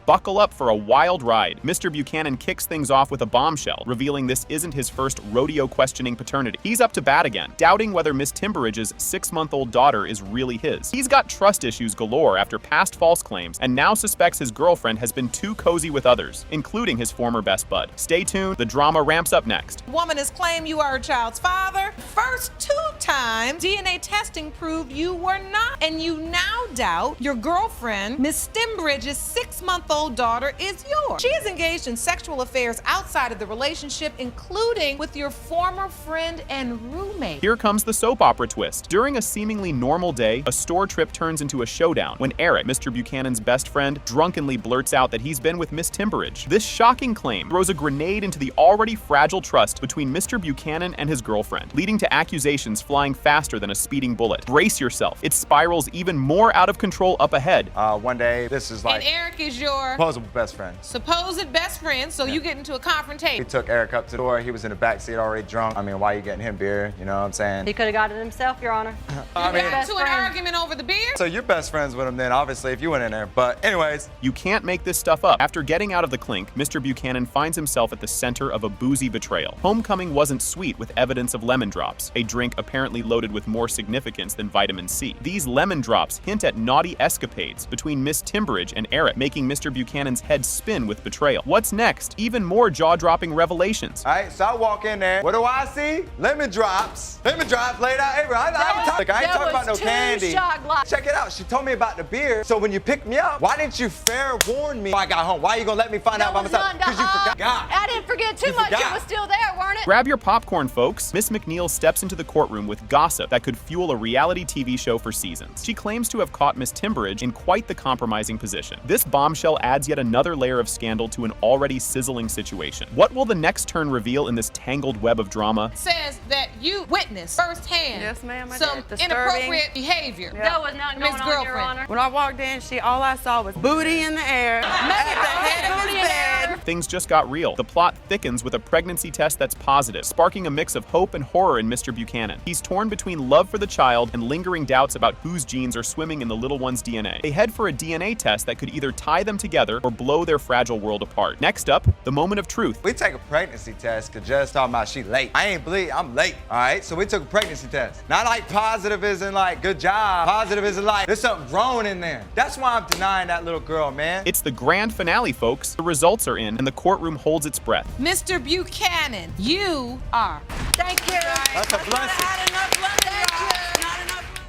Buckle up for a wild ride. Mr. Buchanan kicks things off with a bombshell, revealing this isn't his first rodeo-questioning paternity. He's up to bat again, doubting whether Miss Timberidge's 6-month-old daughter is really his. He's got trust issues galore after past false claims, and now suspects his girlfriend has been too cozy with others, including his former best bud. Stay tuned, the drama ramps up next. Woman has claimed you are her child's father. First 2 times, DNA testing proved you were not, and you now doubt your girlfriend, Miss Timberidge's 6-month-old daughter, is yours. She is engaged in sexual affairs outside of the relationship, including with your former friend and roommate. Here comes the soap opera twist. During a seemingly normal day, a store trip turns into a showdown when Eric, Mr. Buchanan's best friend, drunkenly blurts out that he's been with Miss Timberidge. This shocking claim throws a grenade into the already fragile trust between Mr. Buchanan and his girlfriend, leading to accusations flying faster than a speeding bullet. Brace yourself. It spirals even more out of control up ahead. One day, this is like... And Eric is your... supposed best friend. Supposed best friend, so you get into a confrontation. We took Eric up to the door. He was in the back seat already drunk. I mean, why are you getting him beer? You know what I'm saying? He could have got it himself, Your Honor. You got into an argument over the beer? So you're best friends with him then, obviously, if you went in there. But anyways. You can't make this stuff up. After getting out of the clink, Mr. Buchanan finds himself at the center of a boozy betrayal. Homecoming wasn't sweet with evidence of lemon drops, a drink apparently loaded with more significance than vitamin C. These lemon drops hint at naughty escapades between Miss Timberidge and Eric, making Mr. Buchanan's head spin with betrayal. What's next? Even more jaw-dropping revelations. All right, so I walk in there. What do I see? Lemon drops. Lemon drops laid out everywhere. I ain't talking about no candy. Check it out. She told me about the beer. So when you picked me up, why didn't you fair warn me when I got home? Why are you gonna let me find out by myself? Because you forgot. I didn't forget too much. It was still there, weren't it? Grab your popcorn, folks. Miss McNeil steps into the courtroom with gossip that could fuel a reality TV show for seasons. She claims to have caught Miss Timberidge in quite the compromising position. This bombshell adds yet another layer of scandal to an already sizzling situation. What will the next turn reveal in this tangled web of drama? It says that you witnessed firsthand Yes, ma'am, some inappropriate behavior. Yeah. That was not going on, Your Honor. When I walked in, all I saw was booty in the air at the head of his bed. Things just got real. The plot thickens with a pregnancy test that's positive, sparking a mix of hope and horror in Mr. Buchanan. He's torn between love for the child and lingering doubts about whose genes are swimming in the little one's DNA. They head for a DNA test that could either tie them together or blow their fragile world apart. Next up, the moment of truth. We take a pregnancy test because Judge talking about she late. I ain't bleed, I'm late, all right? So we took a pregnancy test. Not like positive isn't like good job. Positive isn't like there's something wrong in there. That's why I'm denying that little girl, man. It's the grand finale, folks. The results are in, and the courtroom holds its breath. Mr. Buchanan, you are. Thank you. That's a blessing.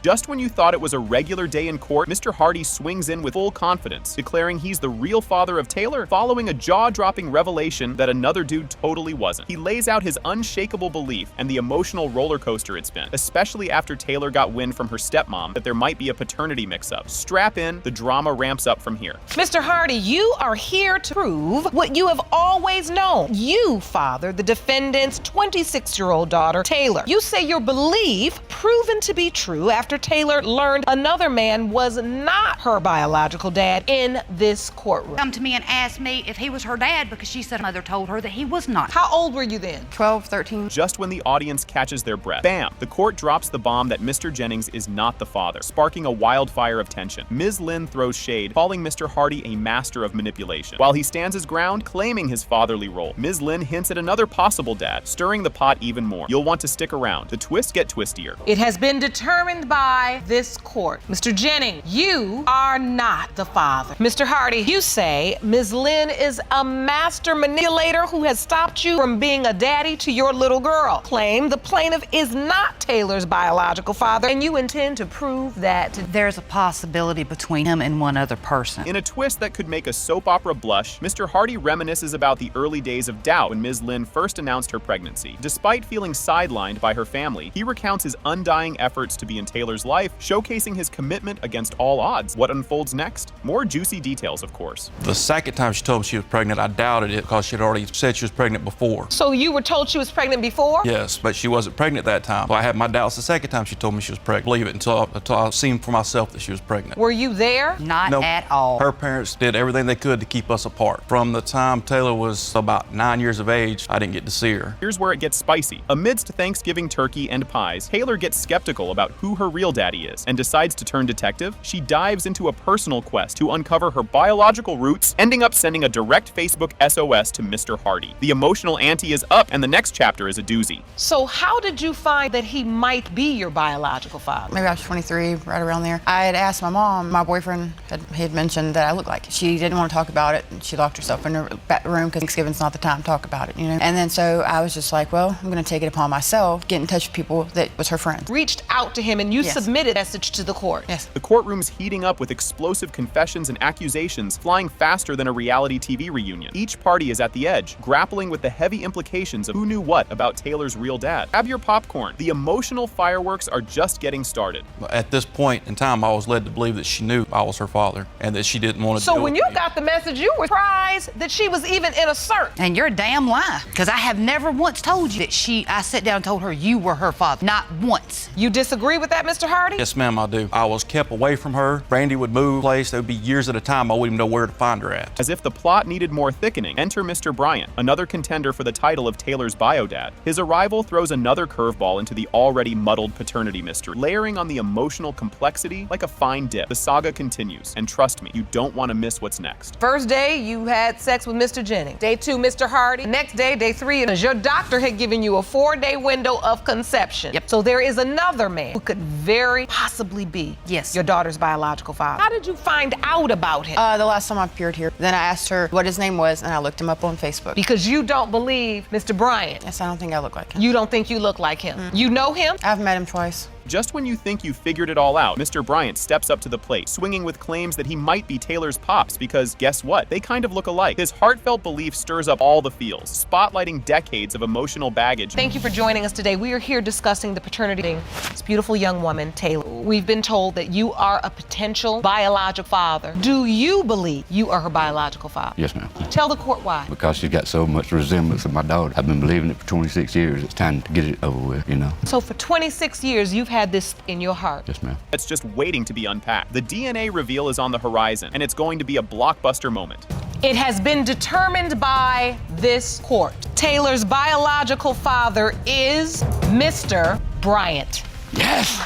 Just when you thought it was a regular day in court, Mr. Hardy swings in with full confidence, declaring he's the real father of Taylor, following a jaw-dropping revelation that another dude totally wasn't. He lays out his unshakable belief and the emotional roller coaster it's been, especially after Taylor got wind from her stepmom that there might be a paternity mix-up. Strap in, the drama ramps up from here. Mr. Hardy, you are here to prove what you have always known. You fathered the defendant's 26-year-old daughter, Taylor. You say your belief proven to be true after Taylor learned another man was not her biological dad in this courtroom. Come to me and asked me if he was her dad because she said her mother told her that he was not. How old were you then? 12, 13. Just when the audience catches their breath, bam! The court drops the bomb that Mr. Jennings is not the father, sparking a wildfire of tension. Ms. Lynn throws shade, calling Mr. Hardy a master of manipulation. While he stands his ground, claiming his fatherly role, Ms. Lynn hints at another possible dad, stirring the pot even more. You'll want to stick around. The twists get twistier. It has been determined by this court. Mr. Jennings, you are not the father. Mr. Hardy, you say Ms. Lynn is a master manipulator who has stopped you from being a daddy to your little girl. Claim the plaintiff is not Taylor's biological father, and you intend to prove that There's a possibility between him and one other person. In a twist that could make a soap opera blush, Mr. Hardy reminisces about the early days of doubt when Ms. Lynn first announced her pregnancy. Despite feeling sidelined by her family, he recounts his undying efforts to be in Taylor's life, showcasing his commitment against all odds. What unfolds next? More juicy details, of course. The second time she told me she was pregnant, I doubted it because she had already said she was pregnant before. So you were told she was pregnant before? Yes, but she wasn't pregnant that time. So I had my doubts the second time she told me she was pregnant. Believe it until I seen for myself that she was pregnant. Were you there? Not Nope. at all. Her parents did everything they could to keep us apart. From the time Taylor was about 9 years of age, I didn't get to see her. Here's where it gets spicy. Amidst Thanksgiving turkey and pies, Taylor gets skeptical about who her real daddy is, and decides to turn detective, she dives into a personal quest to uncover her biological roots, ending up sending a direct Facebook SOS to Mr. Hardy. The emotional ante is up, and the next chapter is a doozy. So how did you find that he might be your biological father? Maybe I was 23, right around there. I had asked my mom, my boyfriend had mentioned that I looked like it. She didn't want to talk about it, and she locked herself in her back room because Thanksgiving's not the time to talk about it, you know? And then so I was just like, well, I'm going to take it upon myself, get in touch with people that was her friends. Reached out to him and you Yes. submitted a message to the court. Yes. The courtroom's heating up with explosive confessions and accusations flying faster than a reality TV reunion. Each party is at the edge, grappling with the heavy implications of who knew what about Taylor's real dad. Grab your popcorn. The emotional fireworks are just getting started. At this point in time, I was led to believe that she knew I was her father and that she didn't want to So deal when with you me. got the message, you were surprised that she was even in a search. And you're a damn lie, because I have never once told you that I sat down and told her you were her father. Not once. You disagree with that, Mr. Hardy? Yes, ma'am, I do. I was kept away from her. Brandy would move place. There would be years at a time I wouldn't even know where to find her at. As if the plot needed more thickening, enter Mr. Bryant, another contender for the title of Taylor's bio dad. His arrival throws another curveball into the already muddled paternity mystery, layering on the emotional complexity like a fine dip. The saga continues, and trust me, you don't want to miss what's next. First day, you had sex with Mr. Jennings. Day 2, Mr. Hardy. Next day, day 3, your doctor had given you a 4-day window of conception. Yep. So there is another man who could very possibly be Yes. your daughter's biological father. How did you find out about him? The last time I appeared here, then I asked her what his name was, and I looked him up on Facebook. Because you don't believe Mr. Bryant. Yes, I don't think I look like him. You don't think you look like him. You know him? I've met him twice. Just when you think you figured it all out, Mr. Bryant steps up to the plate, swinging with claims that he might be Taylor's pops because, guess what? They kind of look alike. His heartfelt belief stirs up all the feels, spotlighting decades of emotional baggage. Thank you for joining us today. We are here discussing the paternity thing. This beautiful young woman, Taylor. We've been told that you are a potential biological father. Do you believe you are her biological father? Yes, ma'am. Tell the court why. Because she's got so much resemblance of my daughter. I've been believing it for 26 years. It's time to get it over with, you know? So for 26 years, you've had this in your heart. Yes, ma'am. It's just waiting to be unpacked. The DNA reveal is on the horizon, and it's going to be a blockbuster moment. It has been determined by this court. Taylor's biological father is Mr. Bryant. Yes!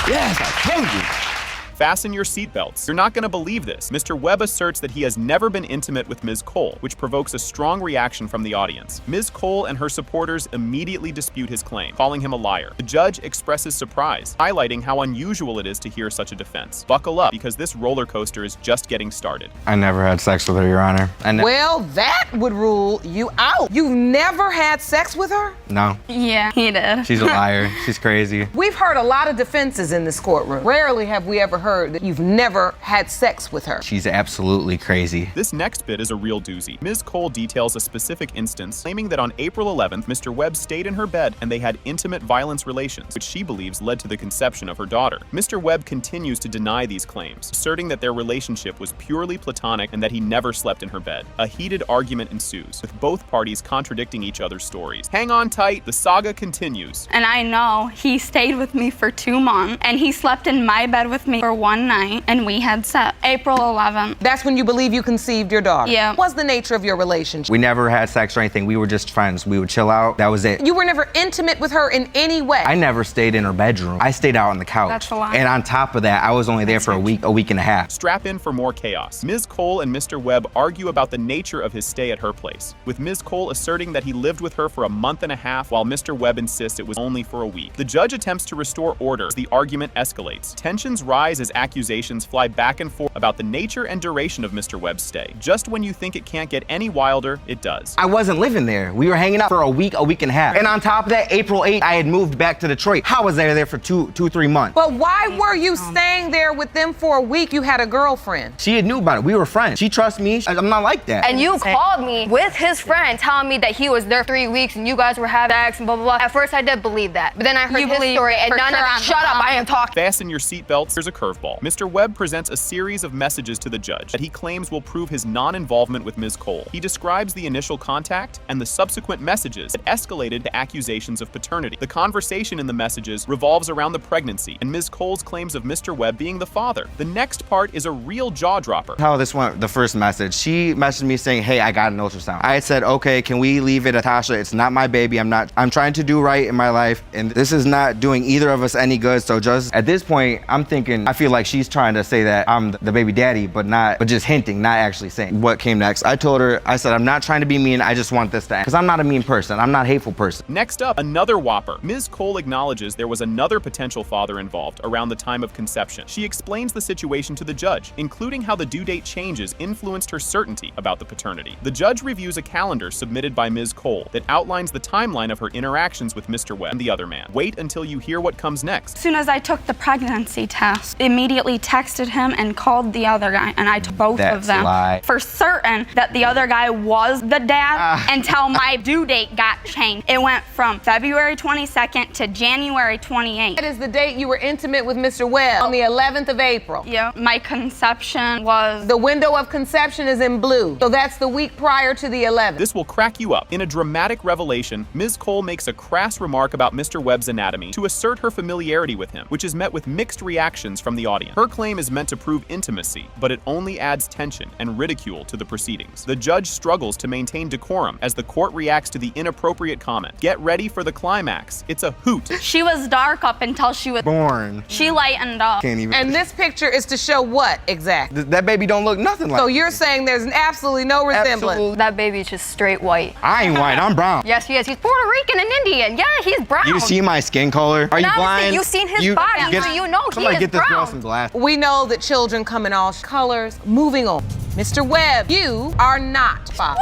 Yes, I told you! Fasten your seatbelts. You're not going to believe this. Mr. Webb asserts that he has never been intimate with Ms. Cole, which provokes a strong reaction from the audience. Ms. Cole and her supporters immediately dispute his claim, calling him a liar. The judge expresses surprise, highlighting how unusual it is to hear such a defense. Buckle up, because this roller coaster is just getting started. I never had sex with her, Your Honor. Well, that would rule you out. You've never had sex with her? No. Yeah, he did. She's a liar. She's crazy. We've heard a lot of defenses in this courtroom. Rarely have we ever heard that you've never had sex with her. She's absolutely crazy. This next bit is a real doozy. Ms. Cole details a specific instance, claiming that on April 11th, Mr. Webb stayed in her bed and they had intimate violence relations, which she believes led to the conception of her daughter. Mr. Webb continues to deny these claims, asserting that their relationship was purely platonic and that he never slept in her bed. A heated argument ensues, with both parties contradicting each other's stories. Hang on tight, the saga continues. And I know he stayed with me for 2 months, and he slept in my bed with me for one night, and we had sex April 11th. That's when you believe you conceived your daughter? Yeah. What's the nature of your relationship? We never had sex or anything. We were just friends. We would chill out. That was it. You were never intimate with her in any way? I never stayed in her bedroom. I stayed out on the couch. That's a lie. And on top of that, I was only there for a week and a half. Strap in for more chaos. Ms. Cole and Mr. Webb argue about the nature of his stay at her place, with Ms. Cole asserting that he lived with her for a month and a half, while Mr. Webb insists it was only for a week. The judge attempts to restore order as the argument escalates. Tensions rise as accusations fly back and forth about the nature and duration of Mr. Webb's stay. Just when you think it can't get any wilder, it does. I wasn't living there. We were hanging out for a week and a half. And on top of that, April 8th, I had moved back to Detroit. How was I there for 3 months? But why were you staying there with them for a week? You had a girlfriend. She had knew about it. We were friends. She trusts me. I'm not like that. And you called me with his friend telling me that he was there 3 weeks and you guys were having sex and blah, blah, blah. At first, I did believe that. But then I heard his story and none of it. Shut up, I am talking. Fasten your seatbelts. Here's a curveball. curveball. Mr. Webb presents a series of messages to the judge that he claims will prove his non-involvement with Ms. Cole. He describes the initial contact and the subsequent messages that escalated to accusations of paternity. The conversation in the messages revolves around the pregnancy and Ms. Cole's claims of Mr. Webb being the father. The next part is a real jaw-dropper. How this went, the first message, she messaged me saying, hey, I got an ultrasound. I said, okay, can we leave it at Tasha? It's not my baby. I'm trying to do right in my life, and this is not doing either of us any good. So just at this point, I'm thinking, I feel like she's trying to say that I'm the baby daddy, but just hinting, not actually saying. What came next? I told her, I said, I'm not trying to be mean. I just want this to end. Because I'm not a mean person. I'm not a hateful person. Next up, another whopper. Ms. Cole acknowledges there was another potential father involved around the time of conception. She explains the situation to the judge, including how the due date changes influenced her certainty about the paternity. The judge reviews a calendar submitted by Ms. Cole that outlines the timeline of her interactions with Mr. Webb and the other man. Wait until you hear what comes next. As soon as I took the pregnancy test, immediately texted him and called the other guy, and I told both of them for certain that the other guy was the dad until my due date got changed. It went from February 22nd to January 28th. That is the date you were intimate with Mr. Webb, on the 11th of April. Yeah, my conception was... The window of conception is in blue, so that's the week prior to the 11th. This will crack you up. In a dramatic revelation, Ms. Cole makes a crass remark about Mr. Webb's anatomy to assert her familiarity with him, which is met with mixed reactions from the audience. Her claim is meant to prove intimacy, but it only adds tension and ridicule to the proceedings. The judge struggles to maintain decorum as the court reacts to the inappropriate comment. Get ready for the climax. It's a hoot. She was dark up until she was born. She lightened up. Can't even. And this picture is to show what exactly? That baby don't look nothing like. So you're saying there's absolutely no resemblance? Absolutely. That baby's just straight white. I ain't white, I'm brown. Yes, he is. He's Puerto Rican and Indian. Yeah, he's brown. You see my skin color? Are you blind? You've seen his body, so you know he is Somebody get this girl brown. some glasses. We know that children come in all colors. Moving on. Mr. Webb, you are not father.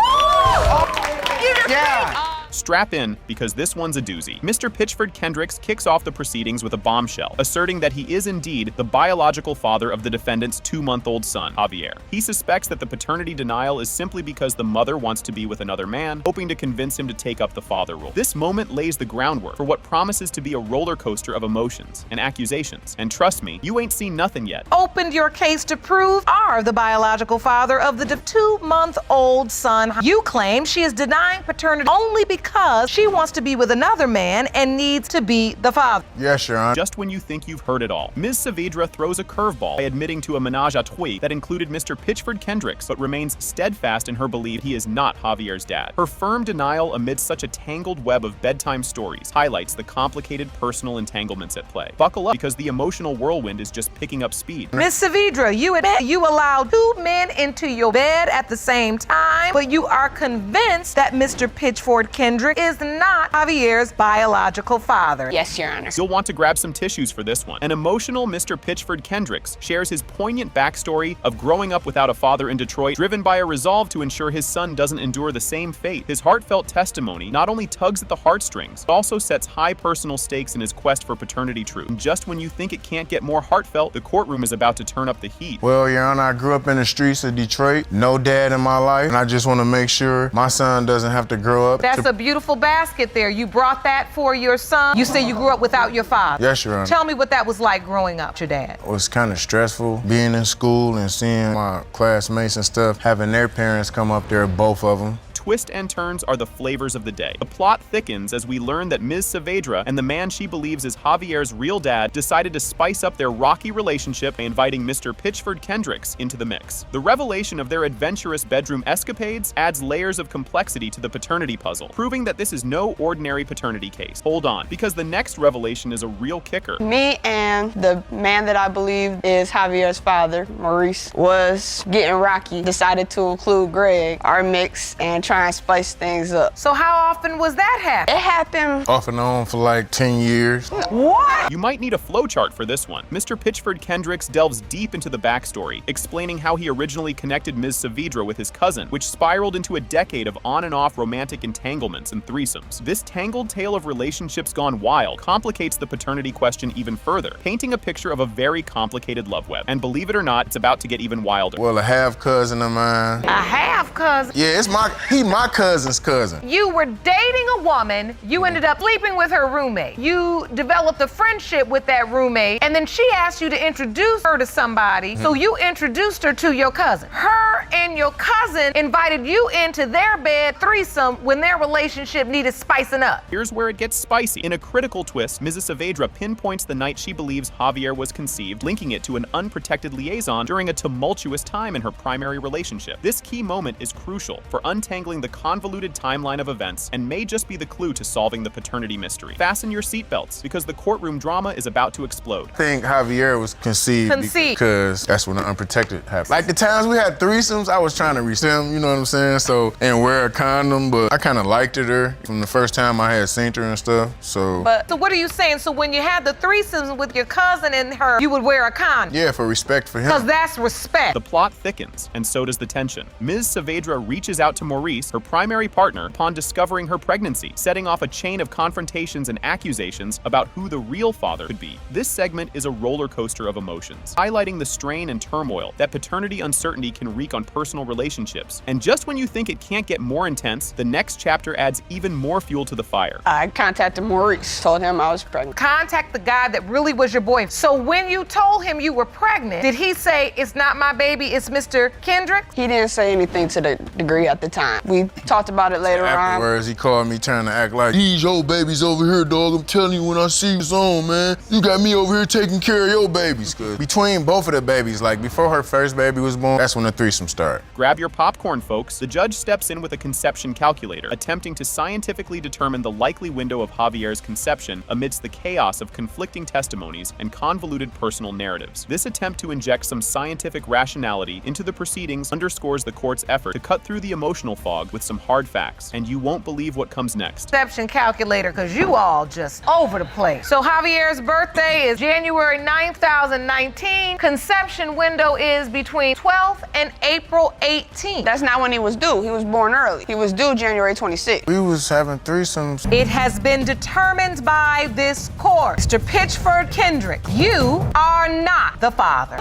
Yeah. Strap in, because this one's a doozy. Mr. Pitchford Kendricks kicks off the proceedings with a bombshell, asserting that he is indeed the biological father of the defendant's 2-month-old son, Javier. He suspects that the paternity denial is simply because the mother wants to be with another man, hoping to convince him to take up the father role. This moment lays the groundwork for what promises to be a roller coaster of emotions and accusations. And trust me, you ain't seen nothing yet. Opened your case to prove are the biological father of the 2-month-old son. You claim she is denying paternity only because she wants to be with another man and needs to be the father. Yes, Your Honor. Just when you think you've heard it all, Ms. Saavedra throws a curveball by admitting to a menage a trois that included Mr. Pitchford Kendricks, but remains steadfast in her belief he is not Javier's dad. Her firm denial amidst such a tangled web of bedtime stories highlights the complicated personal entanglements at play. Buckle up, because the emotional whirlwind is just picking up speed. Ms. Saavedra, you admit you allowed 2 men into your bed at the same time, but you are convinced that Mr. Pitchford Kendricks is not Javier's biological father. Yes, Your Honor. You'll want to grab some tissues for this one. An emotional Mr. Pitchford Kendricks shares his poignant backstory of growing up without a father in Detroit, driven by a resolve to ensure his son doesn't endure the same fate. His heartfelt testimony not only tugs at the heartstrings, but also sets high personal stakes in his quest for paternity truth. And just when you think it can't get more heartfelt, the courtroom is about to turn up the heat. Well, Your Honor, I grew up in the streets of Detroit, no dad in my life, and I just want to make sure my son doesn't have to grow up. That's a beautiful basket there. You brought that for your son. You say you grew up without your father. Yes, Your Honor. Tell me what that was like growing up with your dad. It was kind of stressful being in school and seeing my classmates and stuff, having their parents come up there, both of them. Twists and turns are the flavors of the day. The plot thickens as we learn that Ms. Saavedra and the man she believes is Javier's real dad decided to spice up their rocky relationship by inviting Mr. Pitchford Kendricks into the mix. The revelation of their adventurous bedroom escapades adds layers of complexity to the paternity puzzle, proving that this is no ordinary paternity case. Hold on, because the next revelation is a real kicker. Me and the man that I believe is Javier's father, Maurice, was getting rocky. Decided to include Greg, our mix, and try and spice things up. So how often was that happen? It happened off and on for like 10 years. What? You might need a flowchart for this one. Mr. Pitchford Kendricks delves deep into the backstory, explaining how he originally connected Ms. Saavedra with his cousin, which spiraled into a decade of on and off romantic entanglements and threesomes. This tangled tale of relationships gone wild complicates the paternity question even further, painting a picture of a very complicated love web. And believe it or not, it's about to get even wilder. Well, a half cousin of mine. A half cousin. Yeah, he my cousin's cousin. You were dating a woman, you ended up sleeping with her roommate. You developed a friendship with that roommate, and then she asked you to introduce her to somebody, so you introduced her to your cousin. Her and your cousin invited you into their bed threesome when their relationship needed spicing up. Here's where it gets spicy. In a critical twist, Mrs. Saavedra pinpoints the night she believes Javier was conceived, linking it to an unprotected liaison during a tumultuous time in her primary relationship. This key moment is crucial for untangling the convoluted timeline of events and may just be the clue to solving the paternity mystery. Fasten your seatbelts, because the courtroom drama is about to explode. I think Javier was conceived because that's when the unprotected happened. Like the times we had threesomes, I was trying to reach them, you know what I'm saying? So, and wear a condom, but I kind of liked her from the first time I had seen her and stuff, so. So what are you saying? So when you had the threesomes with your cousin and her, you would wear a condom? Yeah, for respect for him. Because that's respect. The plot thickens, and so does the tension. Ms. Saavedra reaches out to Maurice, her primary partner, upon discovering her pregnancy, setting off a chain of confrontations and accusations about who the real father could be. This segment is a roller coaster of emotions, highlighting the strain and turmoil that paternity uncertainty can wreak on personal relationships. And just when you think it can't get more intense, the next chapter adds even more fuel to the fire. I contacted Maurice, told him I was pregnant. Contact the guy that really was your boyfriend. So when you told him you were pregnant, did he say, it's not my baby, it's Mr. Kendrick? He didn't say anything to the degree at the time. We talked about it later on. Afterwards, he called me trying to act like, these your babies over here, dog. I'm telling you when I see you on, man. You got me over here taking care of your babies. Cause between both of the babies, like before her first baby was born, that's when the threesome started. Grab your popcorn, folks. The judge steps in with a conception calculator, attempting to scientifically determine the likely window of Javier's conception amidst the chaos of conflicting testimonies and convoluted personal narratives. This attempt to inject some scientific rationality into the proceedings underscores the court's effort to cut through the emotional fog with some hard facts, and you won't believe what comes next. Conception calculator, because you all just over the place. So Javier's birthday is January 9th, 2019. Conception window is between 12th and April 18th. That's not when he was due. He was born early. He was due January 26th. We was having threesomes. It has been determined by this court. Mr. Pitchford Kendrick, you are not the father.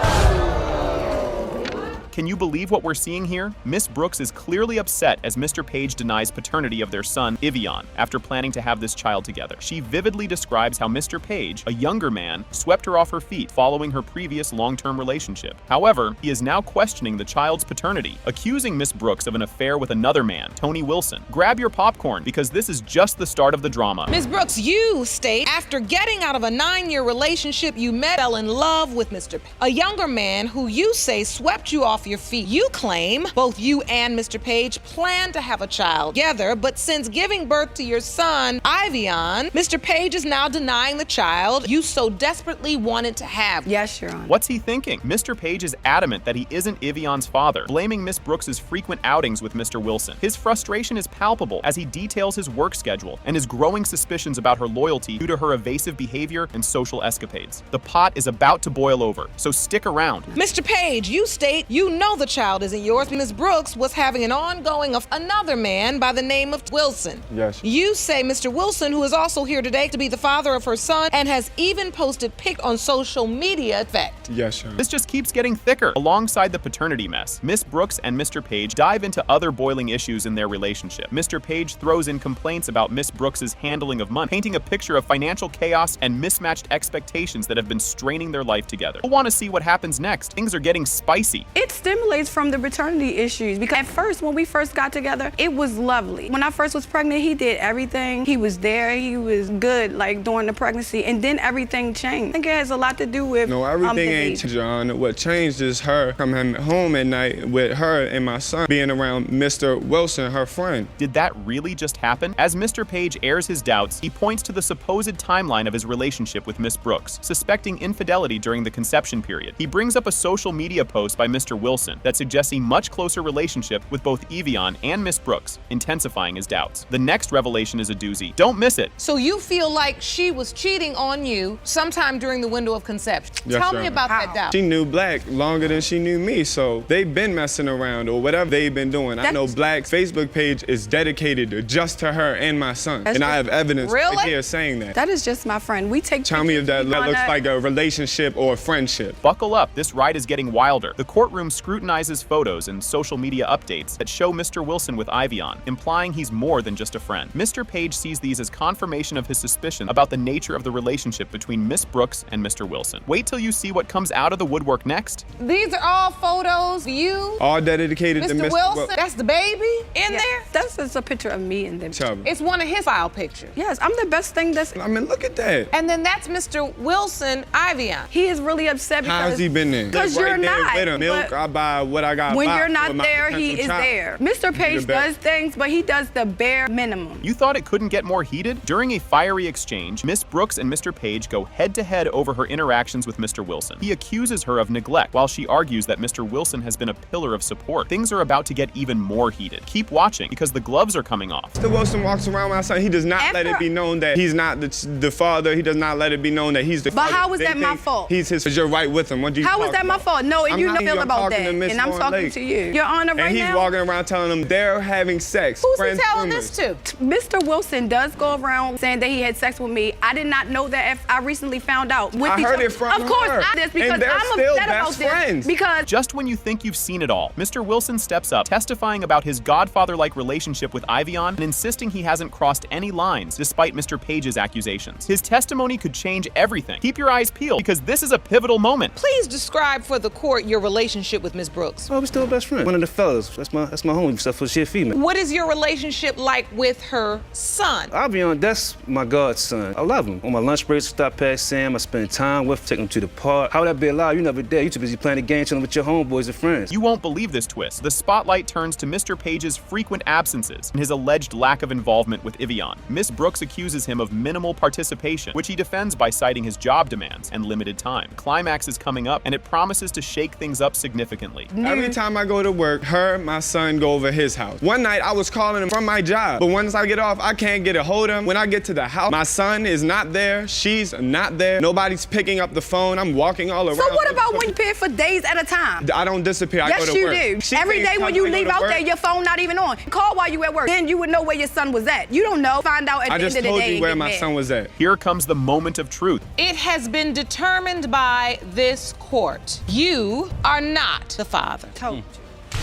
Can you believe what we're seeing here? Miss Brooks is clearly upset as Mr. Page denies paternity of their son, Ivian, after planning to have this child together. She vividly describes how Mr. Page, a younger man, swept her off her feet following her previous long-term relationship. However, he is now questioning the child's paternity, accusing Miss Brooks of an affair with another man, Tony Wilson. Grab your popcorn, because this is just the start of the drama. Ms. Brooks, you state, after getting out of a 9-year relationship, you fell in love with Mr. Page, a younger man who you say swept you off your feet. You claim both you and Mr. Page planned to have a child together, but since giving birth to your son, Ivian, Mr. Page is now denying the child you so desperately wanted to have. Yes, Your Honor. What's he thinking? Mr. Page is adamant that he isn't Ivian's father, blaming Miss Brooks' frequent outings with Mr. Wilson. His frustration is palpable as he details his work schedule and his growing suspicions about her loyalty due to her evasive behavior and social escapades. The pot is about to boil over, so stick around. Mr. Page, you state you know the child isn't yours. Ms. Brooks was having an ongoing of another man by the name of Wilson. Yes. You say Mr. Wilson, who is also here today to be the father of her son and has even posted pic on social media, fact. Yes, sir. This just keeps getting thicker. Alongside the paternity mess, Miss Brooks and Mr. Page dive into other boiling issues in their relationship. Mr. Page throws in complaints about Miss Brooks' handling of money, painting a picture of financial chaos and mismatched expectations that have been straining their life together. We'll want to see what happens next. Things are getting spicy. It stimulates from the paternity issues, because at first, when we first got together, it was lovely. When I first was pregnant, he did everything. He was there, he was good, like during the pregnancy, and then everything changed. I think it has a lot to do with everything ain't changed, John. What changed is her coming home at night with her and my son being around Mr. Wilson, her friend. Did that really just happen? As Mr. Page airs his doubts, he points to the supposed timeline of his relationship with Miss Brooks, suspecting infidelity during the conception period. He brings up a social media post by Mr. Wilson that suggests a much closer relationship with both Ivian and Miss Brooks, intensifying his doubts. The next revelation is a doozy. Don't miss it. So you feel like she was cheating on you sometime during the window of conception. Yes, Tell sir. me about that doubt. She knew Black longer than she knew me, so they've been messing around or whatever they've been doing. I know Black's Facebook page is dedicated just to her and my son, and I have evidence right here saying that. That is just my friend. We take Tell me if that looks like a relationship or a friendship. Buckle up, this ride is getting wilder. The courtroom scrutinizes photos and social media updates that show Mr. Wilson with Ivy on, implying he's more than just a friend. Mr. Page sees these as confirmation of his suspicion about the nature of the relationship between Miss Brooks and Mr. Wilson. Wait till you see what comes out of the woodwork next. These are all photos of you. All dedicated to Mr. Wilson. That's the baby in there? That's just a picture of me and them. It's one of his file pictures. Yes, I'm the best thing that's... I mean, look at that. And then that's Mr. Wilson Ivion. He is really upset because... How's he been there? Because you're not. With him. Milk, I buy what I got. When you're not there, he is there. Mr. Page does things, but he does the bare minimum. You thought it couldn't get more heated? During a fiery exchange, Miss Brooks and Mr. Page go head-to-head over her interactions with Mr. Wilson. He accuses her of neglect, while she argues that Mr. Wilson has been a pillar of support. Things are about to get even more heated. Keep watching, because the gloves are coming off. Mr. Wilson walks around my son. He does not let it be known that he's not the father. He does not let it be known that he's the father. But how is that my fault? You're right with him. How is that my fault? No, and you don't feel about that. And I'm talking to you. Your Honor, right now. And he's walking around telling them they're having sex. Who's he telling this to? Mr. Wilson does go around saying that he had sex with me. I did not know that. I recently found out. I heard it from her. Of course, because I'm upset about this. Because just when you think you've seen it all, Mr. Wilson steps up, testifying about his godfather-like relationship with Ivion and insisting he hasn't crossed any lines despite Mr. Page's accusations. His testimony could change everything. Keep your eyes peeled, because this is a pivotal moment. Please describe for the court your relationship with Ms. Brooks. Oh, we're still best friends. One of the fellas. That's my homie, except for she's female. What is your relationship like with her son? Ivion, that's my godson. I love him. On my lunch breaks, stop past Sam. I spend time with him, take him to the park. How would that be allowed? You never there. You too busy playing the game, chilling with your homeboys and friends. You won't believe this twist. The spotlight turns to Mr. Page's frequent absences and his alleged lack of involvement with Ivion. Miss Brooks accuses him of minimal participation, which he defends by citing his job demands and limited time. Climax is coming up, and it promises to shake things up significantly. Every time I go to work, my son go over his house. One night, I was calling him from my job, but once I get off, I can't get a hold of him. When I get to the house, my son is not there, she's not there, nobody's picking up the phone, I'm walking all around. So what about when you disappear for days at a time? I don't disappear, I go to work. Yes, you do. Every day when you leave out there, your phone not even on. Call while you at work. Then you would know where your son was at. You don't know. Find out at the end of the day. I just told you where my son was at. Here comes the moment of truth. It has been determined by this court. You are not the father. Told you.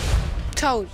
Told you.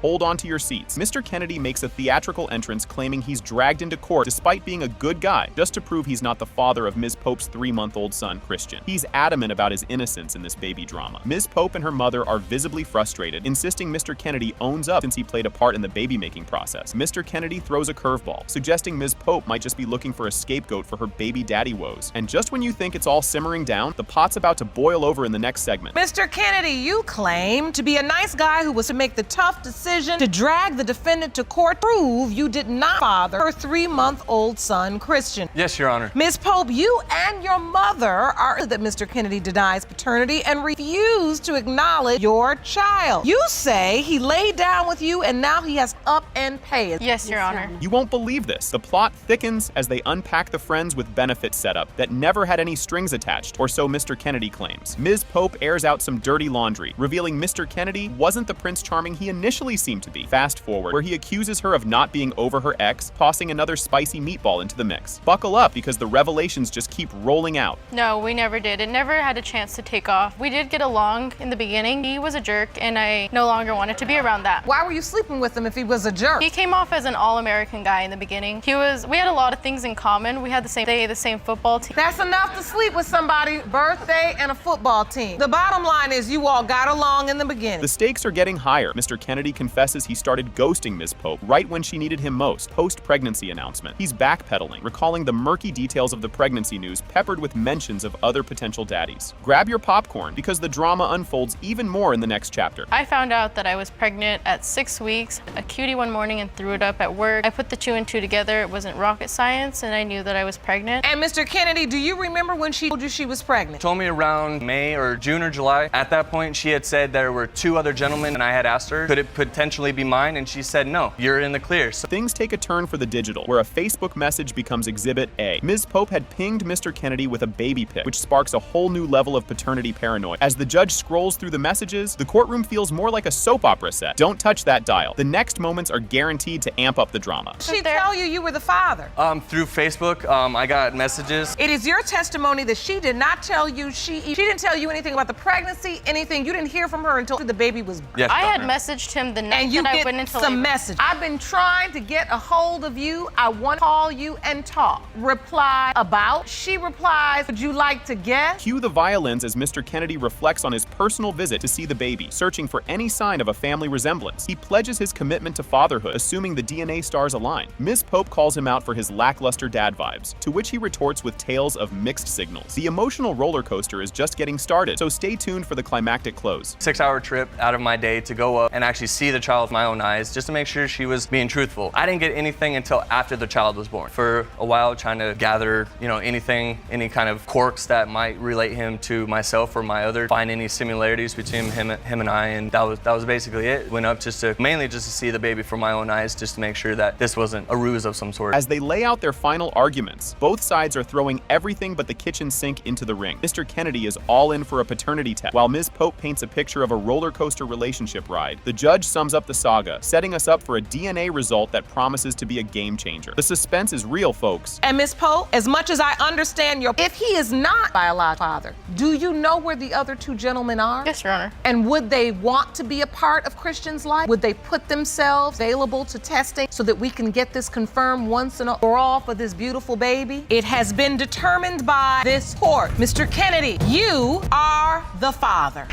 Hold on to your seats. Mr. Kennedy makes a theatrical entrance claiming he's dragged into court despite being a good guy, just to prove he's not the father of Ms. Pope's 3-month-old son, Christian. He's adamant about his innocence in this baby drama. Ms. Pope and her mother are visibly frustrated, insisting Mr. Kennedy owns up since he played a part in the baby-making process. Mr. Kennedy throws a curveball, suggesting Ms. Pope might just be looking for a scapegoat for her baby daddy woes. And just when you think it's all simmering down, the pot's about to boil over in the next segment. Mr. Kennedy, you claim to be a nice guy who was to make the tough decision to drag the defendant to court, prove you did not father her 3-month-old son, Christian. Yes, Your Honor. Ms. Pope, you and your mother are that Mr. Kennedy denies paternity and refused to acknowledge your child. You say he laid down with you and now he has up and paid. Yes, Your Honor. You won't believe this. The plot thickens as they unpack the friends with benefits setup that never had any strings attached, or so Mr. Kennedy claims. Ms. Pope airs out some dirty laundry, revealing Mr. Kennedy wasn't the Prince Charming he initially seemed to be. Fast forward, where he accuses her of not being over her ex, tossing another spicy meatball into the mix. Buckle up, because the revelations just keep rolling out. No, we never did. It never had a chance to take off. We did get along in the beginning. He was a jerk, and I no longer wanted to be around that. Why were you sleeping with him if he was a jerk? He came off as an all-American guy in the beginning. We had a lot of things in common. We had the same football team. That's enough to sleep with somebody, birthday and a football team. The bottom line is you all got along in the beginning. The stakes are getting higher. Mr. Kennedy confesses he started ghosting Ms. Pope right when she needed him most, post-pregnancy announcement. He's backpedaling, recalling the murky details of the pregnancy news peppered with mentions of other potential daddies. Grab your popcorn, because the drama unfolds even more in the next chapter. I found out that I was pregnant at 6 weeks, a cutie one morning, and threw it up at work. I put the 2 and 2 together. It wasn't rocket science, and I knew that I was pregnant. And Mr. Kennedy, do you remember when she told you she was pregnant? Told me around May or June or July. At that point, she had said there were 2 other gentlemen, and I had asked her, could it potentially be mine, and she said, no, you're in the clear. So things take a turn for the digital, where a Facebook message becomes Exhibit A. Ms. Pope had pinged Mr. Kennedy with a baby pic, which sparks a whole new level of paternity paranoia. As the judge scrolls through the messages, the courtroom feels more like a soap opera set. Don't touch that dial. The next moments are guaranteed to amp up the drama. She tell you were the father? Through Facebook, I got messages. It is your testimony that she did not tell you, she didn't tell you anything about the pregnancy, anything. You didn't hear from her until the baby was born. Yes, I had messaged him the night that I went into some labor. message. I've been trying to get a hold of you. I want to call you and talk. Reply about. She replies, would you like to guess? Cue the violins as Mr. Kennedy reflects on his personal visit to see the baby, searching for any sign of a family resemblance. He pledges his commitment to fatherhood, assuming the DNA stars align. Ms. Pope calls him out for his lackluster dad vibes, to which he retorts with tales of mixed signals. The emotional roller coaster is just getting started, so stay tuned for the climactic close. 6-hour trip out of my day to go up and actually see the child with my own eyes, just to make sure she was being truthful. I didn't get anything until after the child was born. For a while, trying to gather, anything, any kind of quirks that might relate him to myself or my other, find any similarities between him and I, and that was basically it. Went up mainly just to see the baby for my own eyes, just to make sure that this wasn't a ruse of some sort. As they lay out their final arguments, both sides are throwing everything but the kitchen sink into the ring. Mr. Kennedy is all in for a paternity test, while Ms. Pope paints a picture of a roller coaster relationship ride. The judge sums up the saga, setting us up for a DNA result that promises to be a game changer. The suspense is real, folks. And Ms. Pope, as much as I understand if he is not biological father, do you know where the other two gentlemen are? Yes, Your Honor. And would they want to be a part of Christian's life? Would they put themselves available to testing so that we can get this confirmed once and for all for this beautiful baby? It has been determined by this court. Mr. Kennedy, you are the father.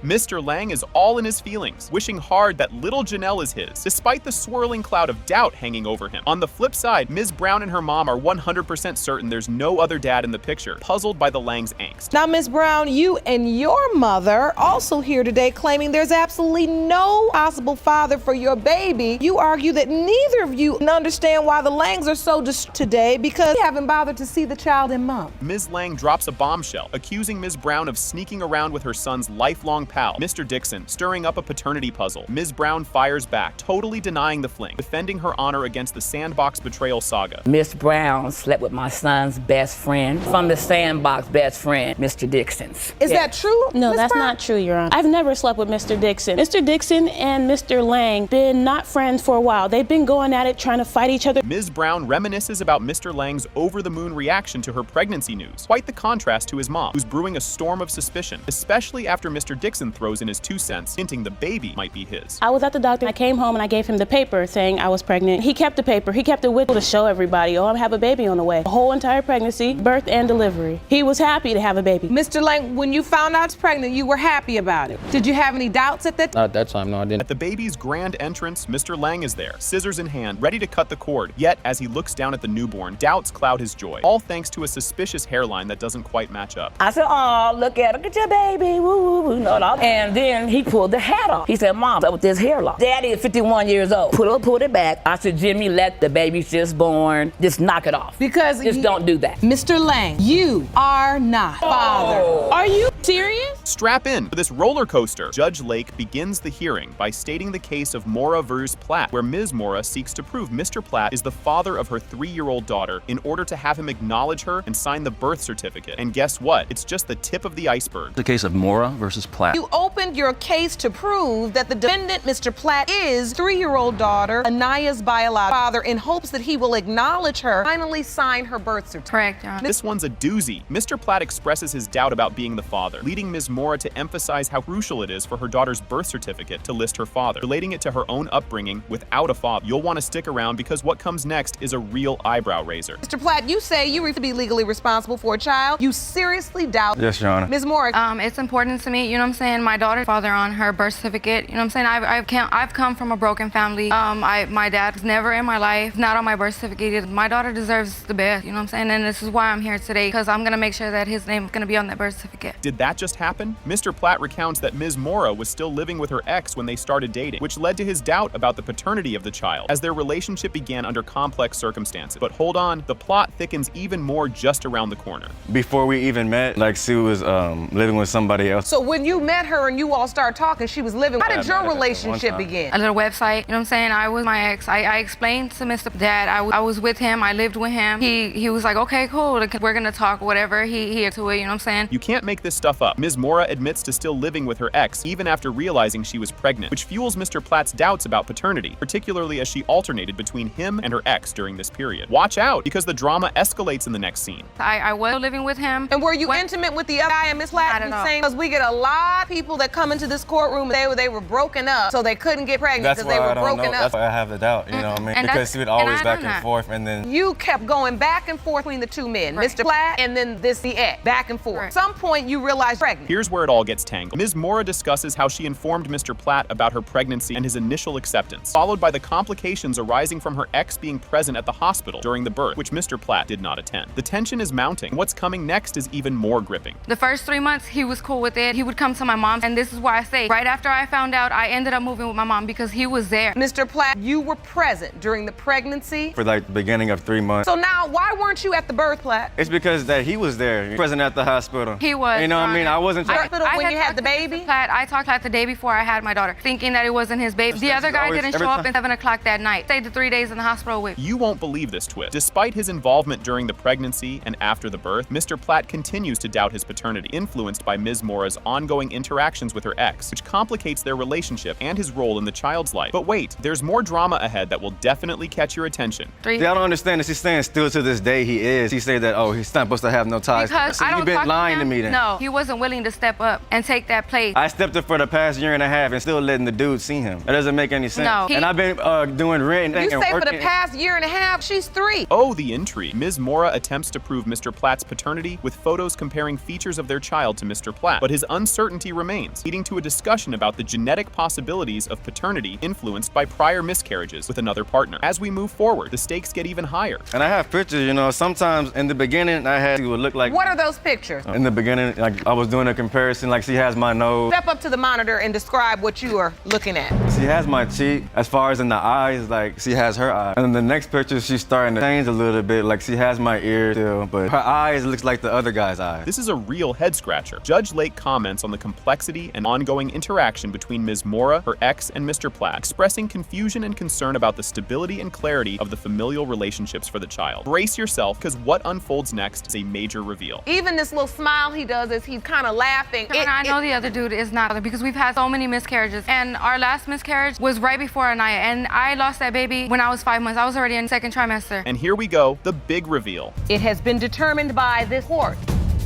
Mr. Lang is all in his feelings, wishing hard that little Janelle is his, despite the swirling cloud of doubt hanging over him. On the flip side, Ms. Brown and her mom are 100% certain there's no other dad in the picture, puzzled by the Lang's angst. Now, Ms. Brown, you and your mother also here today claiming there's absolutely no possible father for your baby. You argue that neither of you can understand why the Langs are so distraught today because they haven't bothered to see the child and mom. Ms. Lang drops a bombshell, accusing Ms. Brown of sneaking around with her son's lifelong pal, Mr. Dixon, stirring up a paternity puzzle. Ms. Brown fires back, totally denying the fling, defending her honor against the sandbox betrayal saga. Miss Brown slept with my son's best friend from the sandbox best friend, Mr. Dixon's. Is that true? No, Ms. that's Brown? not true, Your Honor. I've never slept with Mr. Dixon. Mr. Dixon and Mr. Lang been not friends for a while. They've been going at it, trying to fight each other. Ms. Brown reminisces about Mr. Lang's over-the-moon reaction to her pregnancy news. Quite the contrast to his mom, who's brewing a storm of suspicion, especially after Mr. Dixon throws in his 2 cents, hinting the baby might be his. I was at the doctor. I came home and I gave him the paper saying I was pregnant. He kept the paper. He kept it with to show everybody, oh, I have a baby on the way. The whole entire pregnancy, birth and delivery. He was happy to have a baby. Mr. Lang, when you found out I was pregnant, you were happy about it. Did you have any doubts at that time? Not at that time, no, I didn't. At the baby's grand entrance, Mr. Lang is there, scissors in hand, ready to cut the cord. Yet, as he looks down at the newborn, doubts cloud his joy, all thanks to a suspicious hairline that doesn't quite match up. I said, oh, look at your baby, woo, woo, woo, no. And then he pulled the hat off. He said, Mom, what's up with this hair loss? Daddy is 51 years old. Pulled it back. I said, Jimmy, let the baby's just born. Just knock it off. Because just don't do that. Mr. Lang, you are not father. Are you serious? Strap in for this roller coaster. Judge Lake begins the hearing by stating the case of Mora vs. Platt, where Ms. Mora seeks to prove Mr. Platt is the father of her 3-year-old daughter in order to have him acknowledge her and sign the birth certificate. And guess what? It's just the tip of the iceberg. The case of Mora versus Platt. You opened your case to prove that the defendant, Mr. Platt, is 3-year-old daughter, Anaya's biological father, in hopes that he will acknowledge her, finally sign her birth certificate. Correct, Your Honor. This one's a doozy. Mr. Platt expresses his doubt about being the father, leading Ms. Mora to emphasize how crucial it is for her daughter's birth certificate to list her father, relating it to her own upbringing without a father. You'll want to stick around because what comes next is a real eyebrow raiser. Mr. Platt, you say you refuse to be legally responsible for a child. You seriously doubt. Yes, Your Honor. Ms. Mora. It's important to me, you know what I'm saying, my daughter's father on her birth certificate, you know what I'm saying, I've come from a broken family. My dad was never in my life, not on my birth certificate. My daughter deserves the best, you know what I'm saying, and this is why I'm here today, because I'm gonna make sure that his name is gonna be on that birth certificate. Did that just happen? Mr. Platt recounts that Ms. Mora was still living with her ex when they started dating, which led to his doubt about the paternity of the child, as their relationship began under complex circumstances. But hold on, the plot thickens even more just around the corner. Before we even met, like Sue was living with somebody else. So when you met met her and you all started talking, she was living. How did your relationship begin? A little website, you know what I'm saying? I was my ex. I explained to Mr. Dad, I was with him, I lived with him. He was like, okay, cool, we're gonna talk, whatever. He into it, you know what I'm saying? You can't make this stuff up. Ms. Mora admits to still living with her ex, even after realizing she was pregnant, which fuels Mr. Platt's doubts about paternity, particularly as she alternated between him and her ex during this period. Watch out, because the drama escalates in the next scene. I was living with him. And were you intimate with the other guy and Ms. Platt? Because we get a lot of people that come into this courtroom, they were broken up, so they couldn't get pregnant because they were broken up. That's why I have the doubt, you know what I mean? And because she would always back and forth, and then you kept going back and forth between the two men, Mr. Platt and then the ex, back and forth. At some point, you realized pregnant. Here's where it all gets tangled. Ms. Mora discusses how she informed Mr. Platt about her pregnancy and his initial acceptance, followed by the complications arising from her ex being present at the hospital during the birth, which Mr. Platt did not attend. The tension is mounting. What's coming next is even more gripping. The first 3 months, he was cool with it. He would come to my mom, and this is why I say, right after I found out, I ended up moving with my mom because he was there. Mr. Platt, you were present during the pregnancy? for like the beginning of 3 months. So now, why weren't you at the birth, Platt? It's because that he was there, present at the hospital. He was. You know what I mean? I wasn't trying. When you had the baby? Platt, I talked to Platt the day before I had my daughter, thinking that it wasn't his baby. The other guy didn't show up at 7 o'clock that night. Stayed the 3 days in the hospital with. You won't believe this twist. Despite his involvement during the pregnancy and after the birth, Mr. Platt continues to doubt his paternity, influenced by Ms. Mora's ongoing interactions with her ex, which complicates their relationship and his role in the child's life. But wait, there's more drama ahead that will definitely catch your attention. I don't understand that she's saying still to this day he is. She said that, oh, he's not supposed to have no ties. Because so I don't you've been talk lying to to me then. No, he wasn't willing to step up and take that place. I stepped up for the past year and a half and still letting the dude see him. That doesn't make any sense. No, and I've been doing rent You and say for working. the past year and a half, she's 3. Oh, the intrigue. Ms. Mora attempts to prove Mr. Platt's paternity with photos comparing features of their child to Mr. Platt, but his uncertainty remains, leading to a discussion about the genetic possibilities of paternity influenced by prior miscarriages with another partner. As we move forward, the stakes get even higher. And I have pictures, you know, sometimes in the beginning I had to look like. What are those pictures? In the beginning, like I was doing a comparison, like she has my nose. Step up to the monitor and describe what you are looking at. She has my cheek. As far as in the eyes, like she has her eye. And then the next picture, she's starting to change a little bit. Like she has my ear still, but her eyes looks like the other guy's eyes. This is a real head scratcher. Judge Lake comments on the complexity and ongoing interaction between Ms. Mora, her ex, and Mr. Platt, expressing confusion and concern about the stability and clarity of the familial relationships for the child. Brace yourself, because what unfolds next is a major reveal. Even this little smile he does as he's kind of laughing. And I know the other dude is not, because we've had so many miscarriages. And our last miscarriage was right before Anaya, and I lost that baby when I was 5 months. I was already in 2nd trimester. And here we go, the big reveal. It has been determined by this court.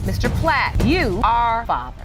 Mr. Platt, you are father.